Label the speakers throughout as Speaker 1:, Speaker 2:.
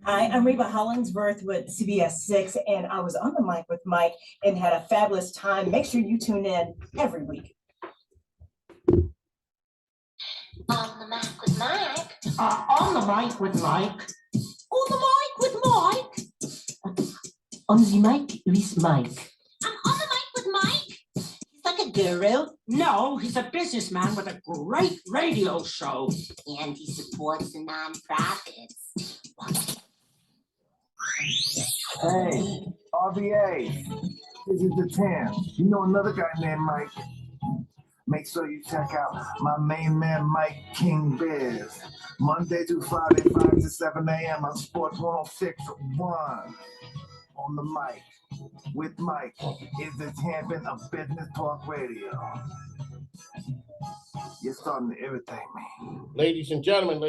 Speaker 1: Hi, I'm Reba Hollingsworth with CBS 6, and I was on the mic with Mike and had a fabulous time. Make sure you tune in every week.
Speaker 2: On the mic with Mike.
Speaker 3: On the mic with Mike.
Speaker 2: On the mic with Mike.
Speaker 3: On the mic with Mike.
Speaker 2: I'm on the mic with Mike. He's like a guru.
Speaker 3: No, he's a businessman with a great radio show.
Speaker 2: And he supports the nonprofits.
Speaker 4: Hey, RVA, this is the Tam. You know another guy named Mike? Make sure you check out my main man, Mike King Biz. Monday through Friday, 5 to 7 a.m. on Sports 106.1. On the mic with Mike is the champion of business talk radio. You're starting to irritate me.
Speaker 5: Ladies and gentlemen,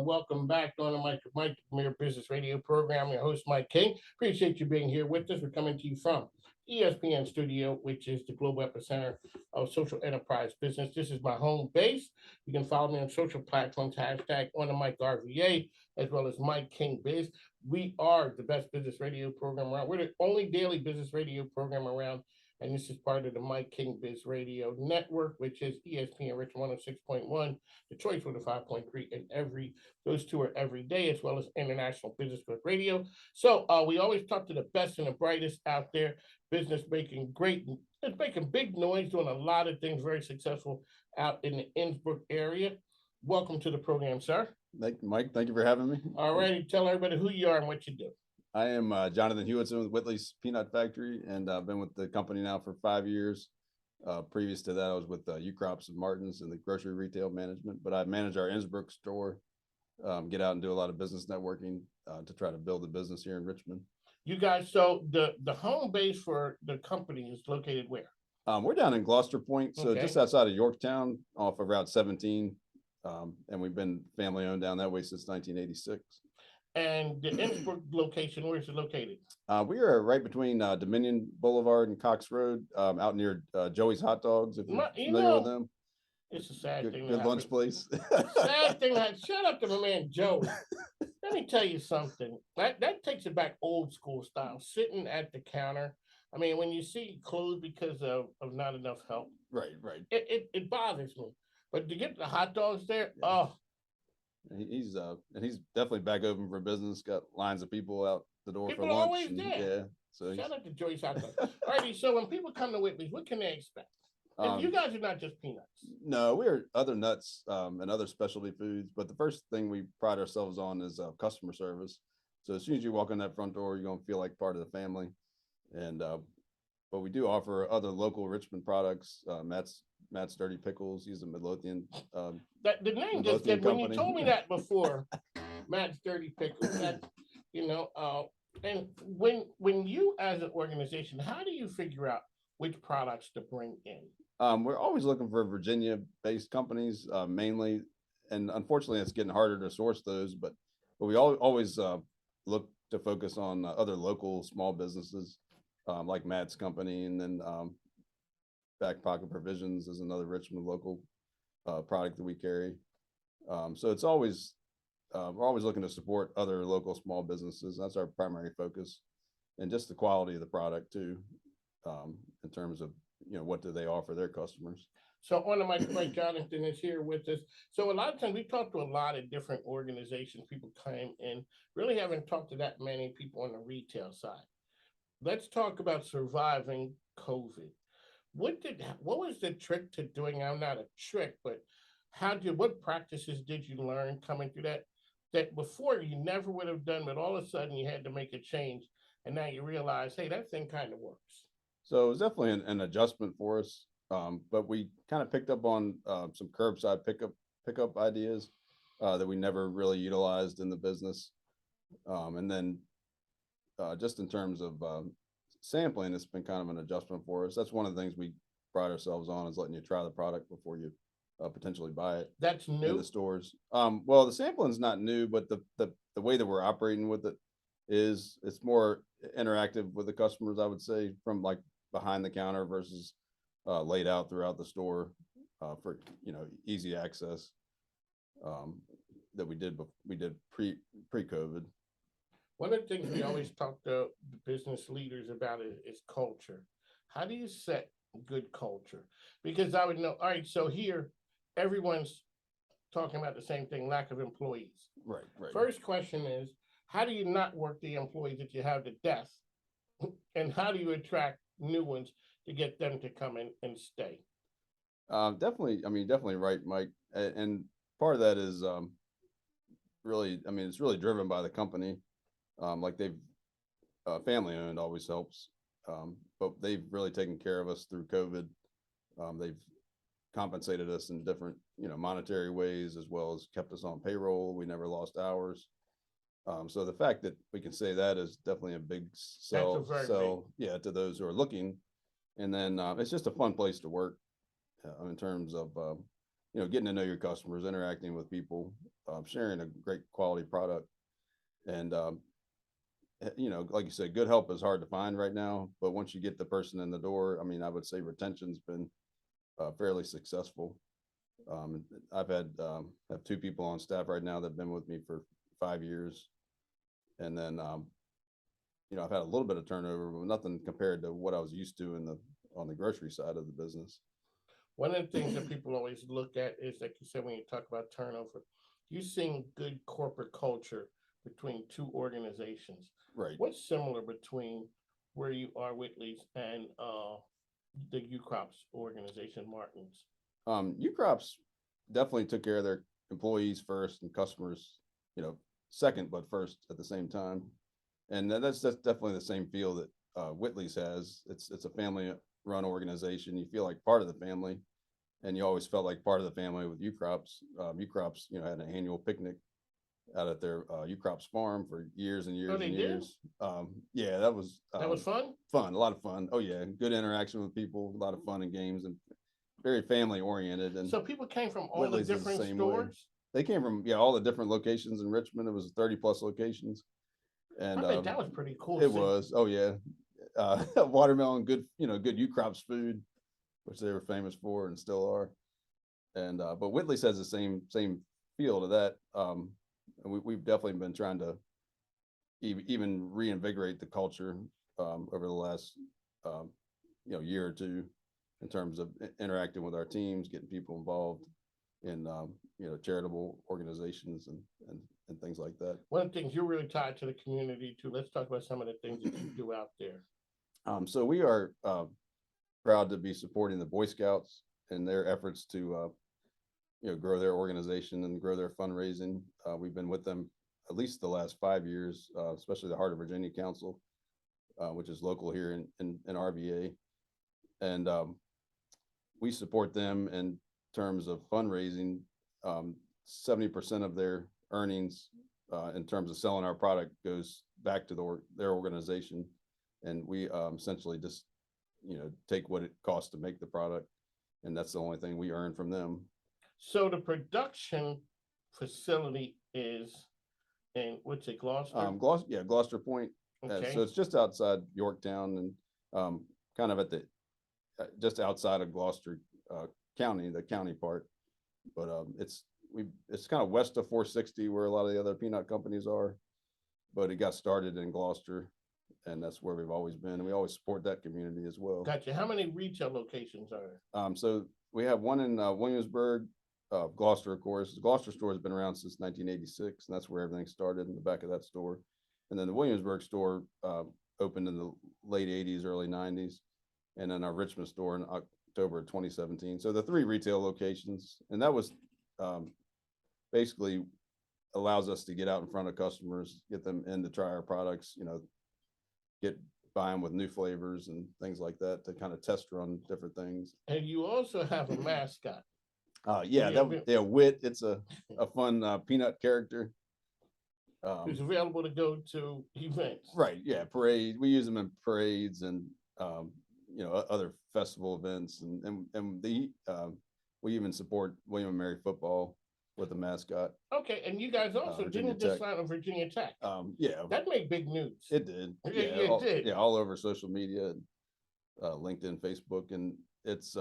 Speaker 5: welcome back to On the Mic with Mike, the premier business radio program. Your host, Mike King. Appreciate you being here with us. We're coming to you from ESPN Studio, which is the global epicenter of social enterprise business. This is my home base. You can follow me on social platforms, hashtag On the Mic RVA, as well as Mike King Biz. We are the best business radio program around. We're the only daily business radio program around. And this is part of the Mike King Biz Radio Network, which is ESPN Richmond 106.1, Detroit 105.3, and those two are every day, as well as International Business Book Radio. So we always talk to the best and the brightest out there. Business making it's making big noise, doing a lot of things, very successful out in the Innsbruck area. Welcome to the program, sir.
Speaker 6: Thank you, Mike. Thank you for having me.
Speaker 5: All righty, tell everybody who you are and what you do.
Speaker 6: I am Jonathan Hewitson with Whitley's Peanut Factory, and I've been with the company now for 5 years. Previous to that, I was with U-Crops and Martin's in the grocery retail management, but I manage our Innsbruck store, get out and do a lot of business networking to try to build a business here in Richmond.
Speaker 5: You guys, so the home base for the company is located where?
Speaker 6: We're down in Gloucester Point, so just outside of Yorktown off of Route 17, and we've been family owned down that way since 1986.
Speaker 5: And the Innsbruck location, where is it located?
Speaker 6: We are right between Dominion Boulevard and Cox Road, out near Joey's Hot Dogs, if you're familiar with them.
Speaker 5: It's a sad thing.
Speaker 6: Good lunch place.
Speaker 5: Sad thing. Shout out to my man Joey. Let me tell you something. That takes it back old school style, sitting at the counter. I mean, when you see closed because of not enough help.
Speaker 6: Right.
Speaker 5: It bothers me. But to get the hot dogs there, oh.
Speaker 6: He's definitely back open for business. Got lines of people out the door
Speaker 5: people
Speaker 6: for lunch.
Speaker 5: Always there.
Speaker 6: Yeah. So
Speaker 5: shout out to Joyce Hot Dogs. All righty. So when people come to Whitley's, what can they expect? And you guys are not just peanuts.
Speaker 6: No, we're other nuts and other specialty foods. But the first thing we pride ourselves on is customer service. So as soon as you walk in that front door, you're gonna feel like part of the family. And but we do offer other local Richmond products. Matt's Dirty Pickles. He's a Midlothian.
Speaker 5: The name just did. When you told me that before, Matt's Dirty Pickles. And when you as an organization, how do you figure out which products to bring in?
Speaker 6: We're always looking for Virginia-based companies, mainly, and unfortunately, it's getting harder to source those. But we always look to focus on other local small businesses, like Matt's company, and then Back Pocket Provisions is another Richmond local product that we carry. So it's always we're always looking to support other local small businesses. That's our primary focus, and just the quality of the product too, in terms of what do they offer their customers.
Speaker 5: So on the mic, Mike Jonathan is here with us. So a lot of times we talk to a lot of different organizations. People come in, really haven't talked to that many people on the retail side. Let's talk about surviving COVID. What was the trick to doing? I'm not a trick, but what practices did you learn coming through that before you never would have done, but all of a sudden you had to make a change, and now you realize, hey, that thing kind of works.
Speaker 6: So it was definitely an adjustment for us, but we kind of picked up on some curbside pickup ideas that we never really utilized in the business, and then just in terms of sampling, it's been kind of an adjustment for us. That's one of the things we pride ourselves on, is letting you try the product before you potentially buy it.
Speaker 5: That's new
Speaker 6: in the stores. Well, the sampling is not new, but the way that we're operating with it is it's more interactive with the customers, I would say, from like behind the counter versus laid out throughout the store for easy access that we did pre-COVID.
Speaker 5: One of the things we always talk to the business leaders about is culture. How do you set good culture? Because I would know, all right, so here, everyone's talking about the same thing, lack of employees.
Speaker 6: Right, right.
Speaker 5: First question is, how do you not work the employees that you have to death? And how do you attract new ones to get them to come in and stay?
Speaker 6: Definitely, I mean, definitely right, Mike. And part of that is really, I mean, it's really driven by the company. Like they've family owned always helps, but they've really taken care of us through COVID. They've compensated us in different, monetary ways, as well as kept us on payroll. We never lost hours. So the fact that we can say that is definitely a big sell, yeah, to those who are looking. And then it's just a fun place to work in terms of, getting to know your customers, interacting with people, sharing a great quality product. And, like you said, good help is hard to find right now, but once you get the person in the door, I mean, I would say retention's been fairly successful. I've have two people on staff right now that have been with me for 5 years. And then, I've had a little bit of turnover, but nothing compared to what I was used to on the grocery side of the business.
Speaker 5: One of the things that people always look at is, like you said, when you talk about turnover, you're seeing good corporate culture between two organizations.
Speaker 6: Right.
Speaker 5: What's similar between where you are, Whitley's, and the UCrops organization, Martin's?
Speaker 6: UCrops definitely took care of their employees first and customers, second, but first at the same time. And that's definitely the same feel that Whitley's has. It's a family run organization. You feel like part of the family, and you always felt like part of the family with UCrops. UCrops, had an annual picnic out at their UCrops farm for years and years
Speaker 5: Oh, they
Speaker 6: and
Speaker 5: do?
Speaker 6: years. Yeah, that was
Speaker 5: fun?
Speaker 6: Fun, a lot of fun. Oh yeah, good interaction with people, a lot of fun and games, and very family oriented. And
Speaker 5: So people came from all
Speaker 6: Whitley's
Speaker 5: the
Speaker 6: is the
Speaker 5: different
Speaker 6: same way.
Speaker 5: stores?
Speaker 6: They came from all the different locations in Richmond. It was 30 plus locations. And
Speaker 5: I think that was pretty cool.
Speaker 6: it was, oh yeah. Watermelon, good, good UCrops food, which they were famous for and still are. And but Whitley's has the same feel to that. And we've definitely been trying to even reinvigorate the culture over the last year or two, in terms of interacting with our teams, getting people involved in charitable organizations and things like that.
Speaker 5: One of the things you're really tied to the community too. Let's talk about some of the things that you do out there.
Speaker 6: So we are proud to be supporting the Boy Scouts in their efforts to grow their organization and grow their fundraising. We've been with them at least the last 5 years, especially the Heart of Virginia Council, which is local here in RVA. And we support them in terms of fundraising. 70% of their earnings in terms of selling our product goes back to their organization. And we essentially just, take what it costs to make the product. And that's the only thing we earn from them.
Speaker 5: So the production facility is in, what's it, Gloucester?
Speaker 6: Gloucester Point.
Speaker 5: Okay.
Speaker 6: So it's just outside Yorktown and kind of at the just outside of Gloucester County, the county part. But it's kind of west of 460 where a lot of the other peanut companies are. But it got started in Gloucester, and that's where we've always been, and we always support that community as well.
Speaker 5: Gotcha. How many retail locations are there?
Speaker 6: So we have one in Williamsburg, Gloucester, of course. The Gloucester store has been around since 1986, and that's where everything started, in the back of that store. And then the Williamsburg store opened in the late 80s, early 90s, and then our Richmond store in October of 2017. So the 3 retail locations, and that was basically allows us to get out in front of customers, get them in to try our products, get by them with new flavors and things like that, to kind of test run different things.
Speaker 5: And you also have a mascot.
Speaker 6: Wit. It's a fun peanut character.
Speaker 5: Who's available to go to events.
Speaker 6: Right. Yeah. Parade. We use them in parades and other festival events, and we even support William and Mary football with the mascot.
Speaker 5: Okay, and you guys also didn't just sign on Virginia Tech.
Speaker 6: Yeah.
Speaker 5: That made big news.
Speaker 6: It did.
Speaker 5: It did.
Speaker 6: Yeah, all over social media, LinkedIn, Facebook, and it's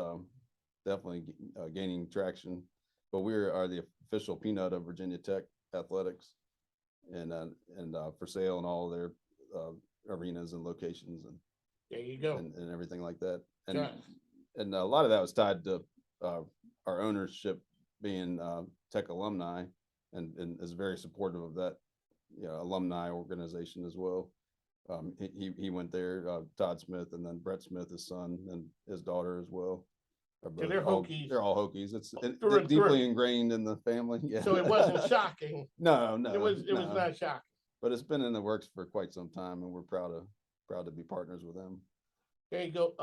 Speaker 6: definitely gaining traction. But we are the official peanut of Virginia Tech athletics. and for sale in all their arenas and locations
Speaker 5: There you go.
Speaker 6: and everything like that. And
Speaker 5: Sure.
Speaker 6: and a lot of that was tied to our ownership being Tech alumni and is very supportive of that, alumni organization as well. He went there, Todd Smith, and then Brett Smith, his son, and his daughter as well.
Speaker 5: So they're Hokies.
Speaker 6: They're all Hokies. It's
Speaker 5: Through and through.
Speaker 6: deeply ingrained in the family. Yeah.
Speaker 5: So it wasn't shocking.
Speaker 6: No,
Speaker 5: It was
Speaker 6: no.
Speaker 5: not shocking.
Speaker 6: But it's been in the works for quite some time, and we're proud to be partners with them.
Speaker 5: There you go.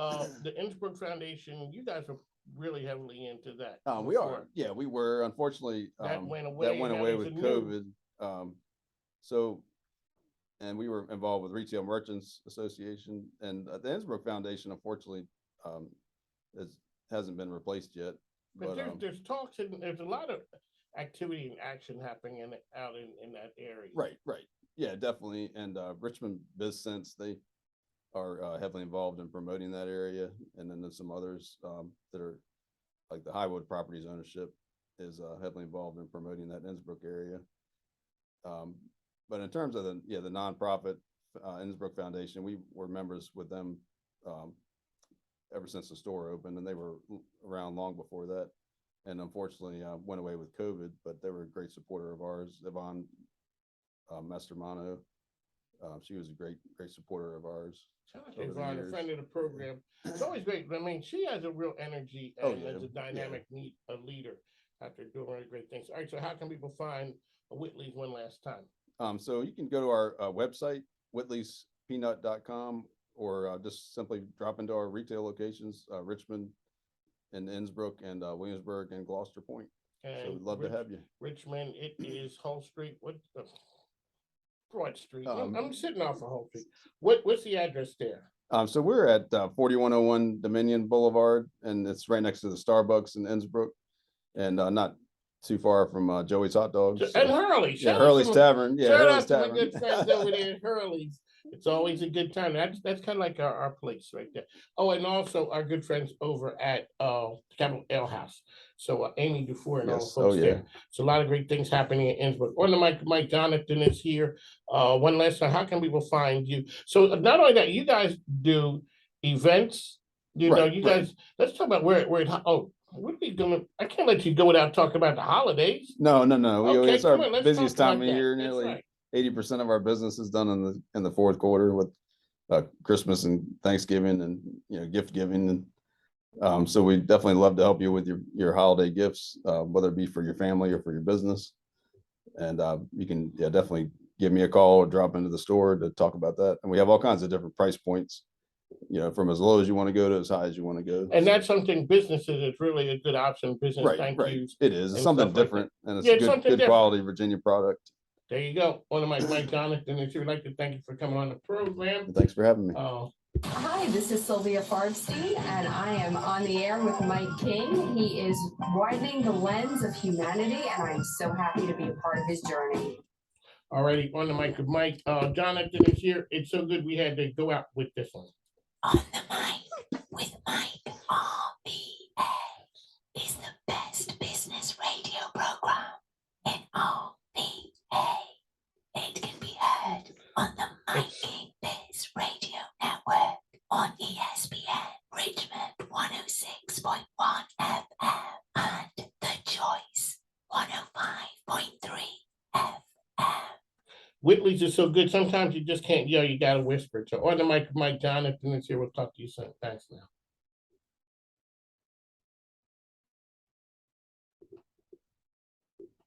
Speaker 5: The Innsbruck Foundation, you guys are really heavily into that.
Speaker 6: We are. Yeah, we were. Unfortunately,
Speaker 5: That went away.
Speaker 6: that went
Speaker 5: and
Speaker 6: away
Speaker 5: now
Speaker 6: with
Speaker 5: there's a new-
Speaker 6: COVID. And we were involved with Retail Merchants Association, and the Innsbruck Foundation, unfortunately, hasn't been replaced yet.
Speaker 5: But there's talks and there's a lot of activity and action happening out in that area.
Speaker 6: Right. Yeah, definitely. And Richmond BizSense, they are heavily involved in promoting that area. And then there's some others that are like the Highwood Properties Ownership is heavily involved in promoting that Innsbruck area. But in terms of the nonprofit Innsbruck Foundation, we were members with them ever since the store opened, and they were around long before that. And unfortunately, went away with COVID, but they were a great supporter of ours. Yvonne Mastermano, she was a great supporter of ours.
Speaker 5: Shout out
Speaker 6: over
Speaker 5: to
Speaker 6: the
Speaker 5: Yvonne, a
Speaker 6: years.
Speaker 5: friend of the program. It's always great. I mean, she has a real energy
Speaker 6: Oh,
Speaker 5: and
Speaker 6: yeah,
Speaker 5: is a dynamic a leader after doing really great things. All right, so how can people find Whitley's one last time?
Speaker 6: So you can go to our website, whitleyspeanut.com, or just simply drop into our retail locations, Richmond and Innsbruck and Williamsburg and Gloucester Point. So we'd love to have you.
Speaker 5: Richmond, it is Hull Street. Broad Street.
Speaker 6: Um,
Speaker 5: I'm sitting off of Hull Street. What's the address there?
Speaker 6: So we're at 4101 Dominion Boulevard, and it's right next to the Starbucks in Innsbruck, and not too far from Joey's Hot Dogs.
Speaker 5: And Hurley's.
Speaker 6: Yeah,
Speaker 5: Shout out
Speaker 6: Hurley's
Speaker 5: to
Speaker 6: Tavern. Yeah,
Speaker 5: Shout
Speaker 6: Hurley's
Speaker 5: out to my
Speaker 6: Tavern.
Speaker 5: good friends over there at Hurley's. It's always a good time. That's kind of like our place right there. Oh, and also our good friends over at Capital Ale House. So Amy Dufour and all the
Speaker 6: Yes.
Speaker 5: folks
Speaker 6: Oh, yeah.
Speaker 5: there. So a lot of great things happening in Innsbruck. On the mic, Mike Jonathan is here. One last time, how can people find you? So not only that, you guys do events. You know,
Speaker 6: Right,
Speaker 5: you
Speaker 6: right.
Speaker 5: guys. Let's talk about where it. Oh, what are we doing? I can't let you go without talking about the holidays.
Speaker 6: No.
Speaker 5: Okay,
Speaker 6: It's our
Speaker 5: come on, let's
Speaker 6: busiest
Speaker 5: talk
Speaker 6: time
Speaker 5: about
Speaker 6: of
Speaker 5: that.
Speaker 6: year.
Speaker 5: That's
Speaker 6: Nearly
Speaker 5: right.
Speaker 6: 80% of our business is done in the fourth quarter with Christmas and Thanksgiving and gift giving. And so we definitely love to help you with your holiday gifts, whether it be for your family or for your business. And you can definitely give me a call or drop into the store to talk about that. And we have all kinds of different price points, from as low as you want to go to as high as you want to go.
Speaker 5: And that's something businesses is really a good option. Business
Speaker 6: Right.
Speaker 5: thank yous.
Speaker 6: It is. It's
Speaker 5: and
Speaker 6: something
Speaker 5: stuff like
Speaker 6: different, and it's
Speaker 5: Yeah, it's something
Speaker 6: good
Speaker 5: different.
Speaker 6: quality Virginia product.
Speaker 5: There you go. One of Mike Jonathan, and she would like to thank you for coming on the program.
Speaker 6: Thanks for having me.
Speaker 7: Hi, this is Sylvia Farbstein, and I am on the air with Mike King. He is widening the lens of humanity, and I'm so happy to be a part of his journey.
Speaker 5: Alrighty, on the mic with Mike. Jonathan is here. It's so good we had to go out with this one.
Speaker 2: On the mic with Mike, RBA is the best business radio program in RBA. It can be heard on the Mike King Biz Radio Network on ESPN Richmond 106.1 FM and The Choice 105.3 FM.
Speaker 5: Whitley's is so good. Sometimes you just can't yell, you gotta whisper. So on the mic with Mike Jonathan is here. We'll talk to you soon. Thanks now.